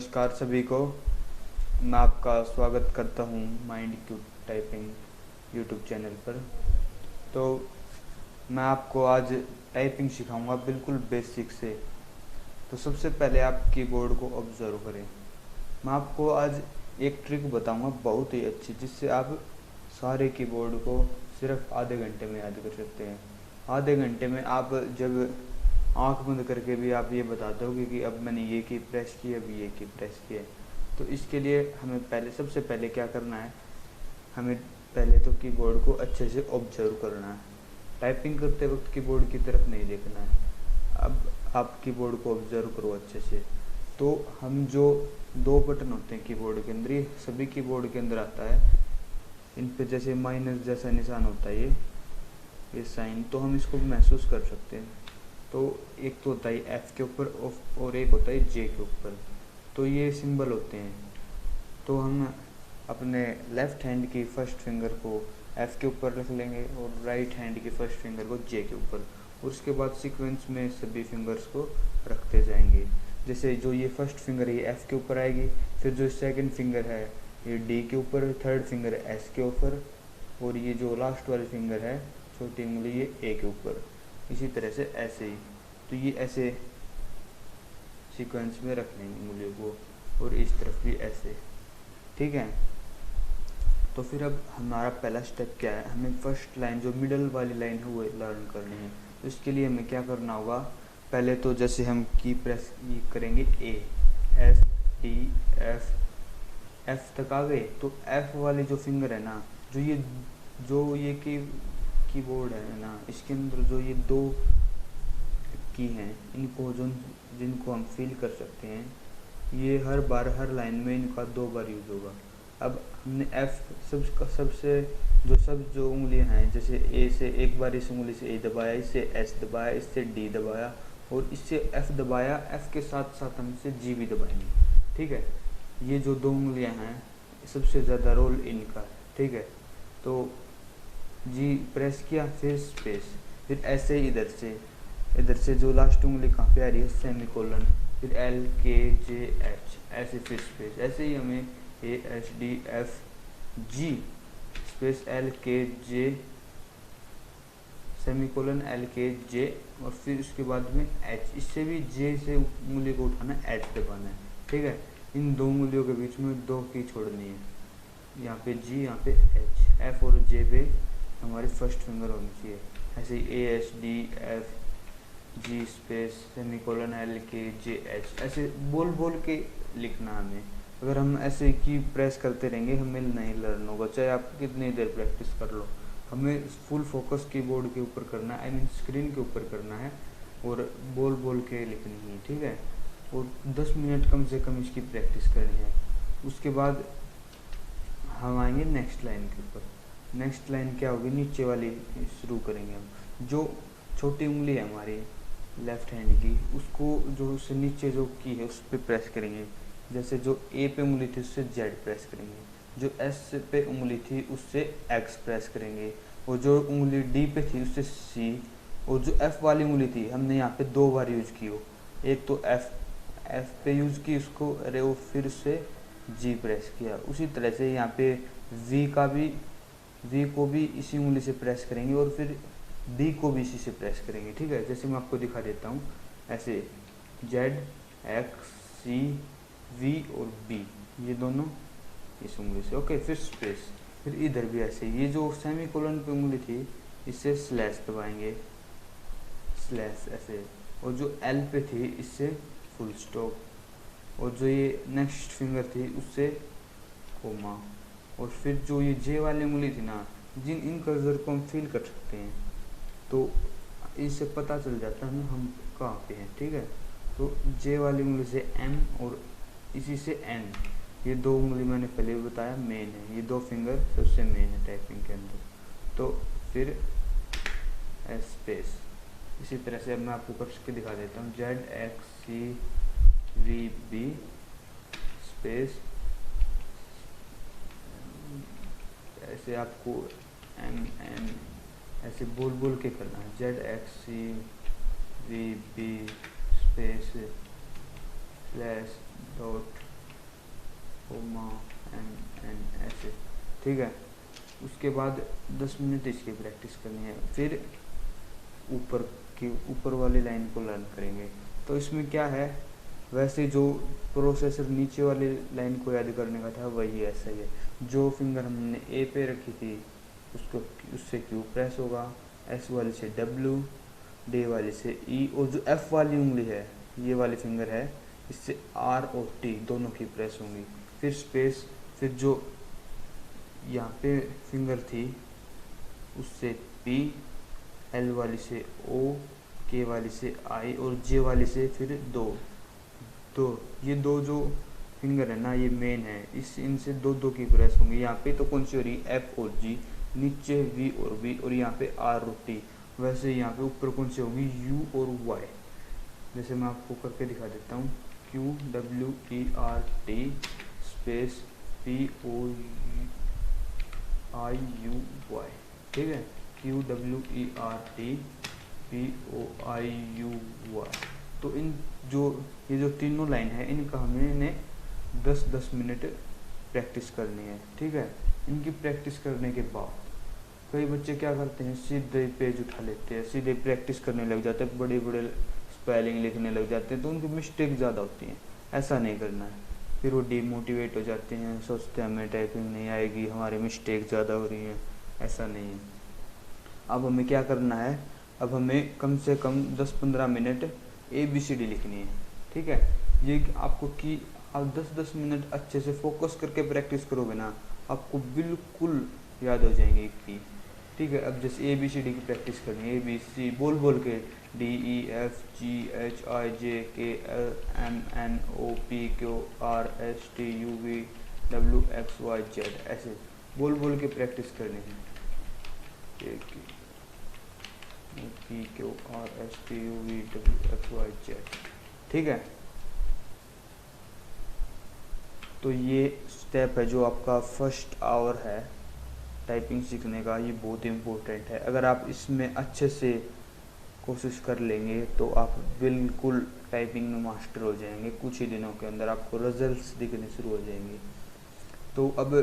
नमस्कार सभी को। मैं आपका स्वागत करता हूँ mind cube typing YouTube channel पर। तो मैं आपको आज टाइपिंग सिखाऊंगा बिल्कुल बेसिक से। तो सबसे पहले आप कीबोर्ड को ऑब्जर्व करें। मैं आपको आज एक ट्रिक बताऊंगा बहुत ही अच्छी, जिससे आप सारे कीबोर्ड को सिर्फ आधे घंटे में याद कर सकते हैं। आधे घंटे में आप जब आंख बंद करके भी आप ये बता दोगे कि अब मैंने ये की प्रेस की, अब ये की प्रेस की है। तो इसके लिए हमें सबसे पहले क्या करना है, हमें पहले तो कीबोर्ड को अच्छे से ऑब्जर्व करना है। टाइपिंग करते वक्त कीबोर्ड की तरफ नहीं देखना है। अब आप कीबोर्ड को ऑब्जर्व करो अच्छे से। तो हम जो दो बटन होते हैं कीबोर्ड के अंदर, ये सभी कीबोर्ड के अंदर आता है। इन पे जैसे माइनस जैसा निशान होता है ये साइन, तो हम इसको महसूस कर सकते हैं। तो एक तो होता है एफ के ऊपर और एक होता है जे के ऊपर। तो ये सिंबल होते हैं। तो हम अपने लेफ्ट हैंड की फर्स्ट फिंगर को एफ के ऊपर रख लेंगे और राइट हैंड की फर्स्ट फिंगर को जे के ऊपर, और उसके बाद सीक्वेंस में सभी फिंगर्स को रखते जाएंगे। जैसे जो ये फर्स्ट फिंगर है ये एफ के ऊपर आएगी, फिर जो सेकंड फिंगर है ये डी के ऊपर, थर्ड फिंगर है एस के ऊपर, और ये जो लास्ट वाली फिंगर है छोटी उंगली ये ए के ऊपर। इसी तरह से ऐसे ही, तो ये ऐसे सीक्वेंस में रख लेंगे उंगलियों को, और इस तरफ भी ऐसे। ठीक है। तो फिर अब हमारा पहला स्टेप क्या है, हमें फर्स्ट लाइन जो मिडल वाली लाइन है वो लर्न करनी है। तो इसके लिए हमें क्या करना होगा, पहले तो जैसे हम की प्रेस करेंगे ए एस टी एफ तक आ गए, तो एफ वाली जो फिंगर है ना, जो ये कीबोर्ड है ना, इसके अंदर जो ये दो की हैं, इनको जिनको हम फील कर सकते हैं, ये हर बार हर लाइन में इनका 2 बार यूज होगा। अब हमने एफ सबसे जो उंगलियां हैं, जैसे ए से एक बार इस उंगली से ए दबाया, इससे एस दबाया, इससे डी दबाया और इससे एफ दबाया, एफ के साथ साथ हम इसे जी भी दबाएंगे। ठीक है। ये जो 2 उंगलियां हैं सबसे ज़्यादा रोल इनका है। ठीक है। तो जी प्रेस किया, फिर स्पेस, फिर ऐसे ही इधर से जो लास्ट उंगली कहाँ पे आ रही है सेमीकोलन, फिर एल के जे एच, ऐसे फिर स्पेस, ऐसे ही हमें ए H D F G space L K जे सेमीकोलन एल के जे, और फिर उसके बाद में एच, इससे भी जे से उंगली को उठाना, एच दबाना है। ठीक है। इन 2 उंगलियों के बीच में 2 की छोड़नी है, यहाँ पे जी, यहाँ पे एच, एफ और जे पे हमारी फर्स्ट फिंगर होनी चाहिए। ऐसे ही A H D F G space semicolon L K J H, ऐसे बोल के लिखना हमें। अगर हम ऐसे की प्रेस करते रहेंगे हमें नहीं लर्न होगा, चाहे आप कितनी देर प्रैक्टिस कर लो। हमें फुल फोकस कीबोर्ड के ऊपर करना है, आई मीन स्क्रीन के ऊपर करना है, और बोल के लिखनी है। ठीक है। और 10 मिनट कम से कम इसकी प्रैक्टिस करनी है। उसके बाद हम आएंगे नेक्स्ट लाइन के ऊपर। नेक्स्ट लाइन क्या होगी, नीचे वाली शुरू करेंगे हम। जो छोटी उंगली है हमारी लेफ्ट हैंड की, उसको जो उससे नीचे जो की है उस पर प्रेस करेंगे। जैसे जो ए पे उंगली थी उससे जेड प्रेस करेंगे, जो एस पे उंगली थी उससे एक्स प्रेस करेंगे, और जो उंगली डी पे थी उससे सी, और जो एफ वाली उंगली थी हमने यहाँ पे 2 बार यूज की हो। एक तो एफ पे यूज की उसको, अरे वो फिर उससे जी प्रेस किया। उसी तरह से यहाँ पे वी को भी इसी उंगली से प्रेस करेंगे, और फिर डी को भी इसी से प्रेस करेंगे। ठीक है। जैसे मैं आपको दिखा देता हूँ, ऐसे जेड एक्स सी वी और बी, ये दोनों इस उंगली से। ओके। फिर स्पेस, फिर इधर भी ऐसे, ये जो सेमीकोलन पे उंगली थी इससे स्लैश दबाएंगे, स्लैश ऐसे, और जो एल पे थी इससे फुल स्टॉप, और जो ये नेक्स्ट फिंगर थी उससे कोमा, और फिर जो ये जे वाली उंगली थी ना, इन कर्सर को हम फील कर सकते हैं, तो इससे पता चल जाता है हम कहाँ पे हैं। ठीक है। तो जे वाली उंगली से एम और इसी से एन, ये 2 उंगली मैंने पहले भी बताया मेन है, ये 2 फिंगर सबसे मेन है टाइपिंग के अंदर। तो फिर स्पेस, इसी तरह से अब मैं आपको करके दिखा देता हूँ, Z X C V B space, ऐसे आपको एम एन ऐसे बोल के करना है, Z X C V B space slash dot MN ऐसे, ठीक है। उसके बाद 10 मिनट इसकी प्रैक्टिस करनी है। फिर ऊपर वाली लाइन को लर्न करेंगे। तो इसमें क्या है, वैसे जो प्रोसेसर नीचे वाली लाइन को याद करने का था वही ऐसा ही है। जो फिंगर हमने ए पे रखी थी उसको उससे क्यू प्रेस होगा, एस वाली से डब्ल्यू, डी वाली से ई, और जो एफ वाली उंगली है ये वाली फिंगर है इससे आर और टी दोनों की प्रेस होंगी। फिर स्पेस, फिर जो यहाँ पे फिंगर थी उससे पी, एल वाली से ओ, के वाली से आई और जे वाली से फिर दो। ये दो जो फिंगर है ना ये मेन है, इनसे दो की प्रेस होंगी। यहाँ पे तो कौन सी हो रही, एफ और जी, नीचे वी और वी, और यहाँ पे आर और टी। वैसे यहाँ पे ऊपर कौन सी होगी, यू और वाई। जैसे मैं आपको करके दिखा देता हूँ, Q W E R T space P O I U Y, ठीक है। Q W E R T P O I U Y. तो ये जो तीनों लाइन है इनका हमने 10-10 मिनट प्रैक्टिस करनी है, ठीक है। इनकी प्रैक्टिस करने के बाद कई बच्चे क्या करते हैं, सीधे पेज उठा लेते हैं, सीधे प्रैक्टिस करने लग जाते हैं, बड़े बड़े स्पेलिंग लिखने लग जाते हैं, तो उनकी मिस्टेक ज़्यादा होती हैं। ऐसा नहीं करना है। फिर वो डिमोटिवेट हो जाते हैं, सोचते हैं हमें टाइपिंग नहीं आएगी, हमारी मिस्टेक ज़्यादा हो रही हैं। ऐसा नहीं है। अब हमें क्या करना है, अब हमें कम से कम 10-15 मिनट ABCD लिखनी है, ठीक है। ये आपको कि आप 10-10 मिनट अच्छे से फोकस करके प्रैक्टिस करोगे ना, आपको बिल्कुल याद हो जाएंगे की, ठीक है। अब जैसे ABCD की प्रैक्टिस करनी है, ABC बोल के DEFGHIJKLMNOPQRSTUVWXYZ ऐसे बोल के प्रैक्टिस करनी है। PQRSTUVWXYZ, ठीक है। तो ये स्टेप है जो आपका फर्स्ट आवर है टाइपिंग सीखने का, ये बहुत इम्पोर्टेंट है। अगर आप इसमें अच्छे से कोशिश कर लेंगे तो आप बिल्कुल टाइपिंग में मास्टर हो जाएंगे। कुछ ही दिनों के अंदर आपको रिजल्ट्स दिखने शुरू हो जाएंगे। तो अब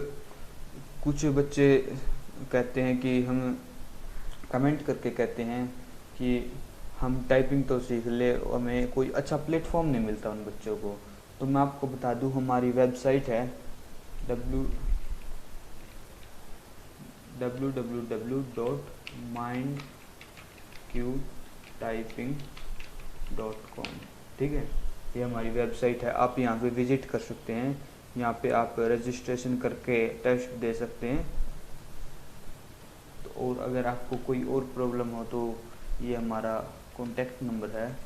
कुछ बच्चे कहते हैं कि हम कमेंट करके कहते हैं कि हम टाइपिंग तो सीख ले, हमें कोई अच्छा प्लेटफॉर्म नहीं मिलता उन बच्चों को। तो मैं आपको बता दूं, हमारी वेबसाइट है www.mindqtyping.com, ठीक है। ये हमारी वेबसाइट है, आप यहाँ पे विजिट कर सकते हैं। यहाँ पे आप रजिस्ट्रेशन करके टेस्ट दे सकते हैं। तो और अगर आपको कोई और प्रॉब्लम हो तो ये हमारा कॉन्टैक्ट नंबर है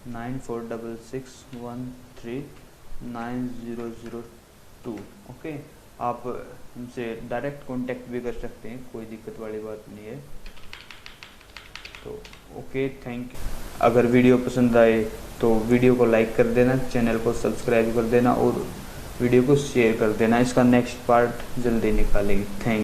9466139002, ओके। आप हमसे डायरेक्ट कांटेक्ट भी कर सकते हैं, कोई दिक्कत वाली बात नहीं है। तो ओके, थैंक यू। अगर वीडियो पसंद आए तो वीडियो को लाइक कर देना, चैनल को सब्सक्राइब कर देना और वीडियो को शेयर कर देना। इसका नेक्स्ट पार्ट जल्दी निकालेंगे। थैंक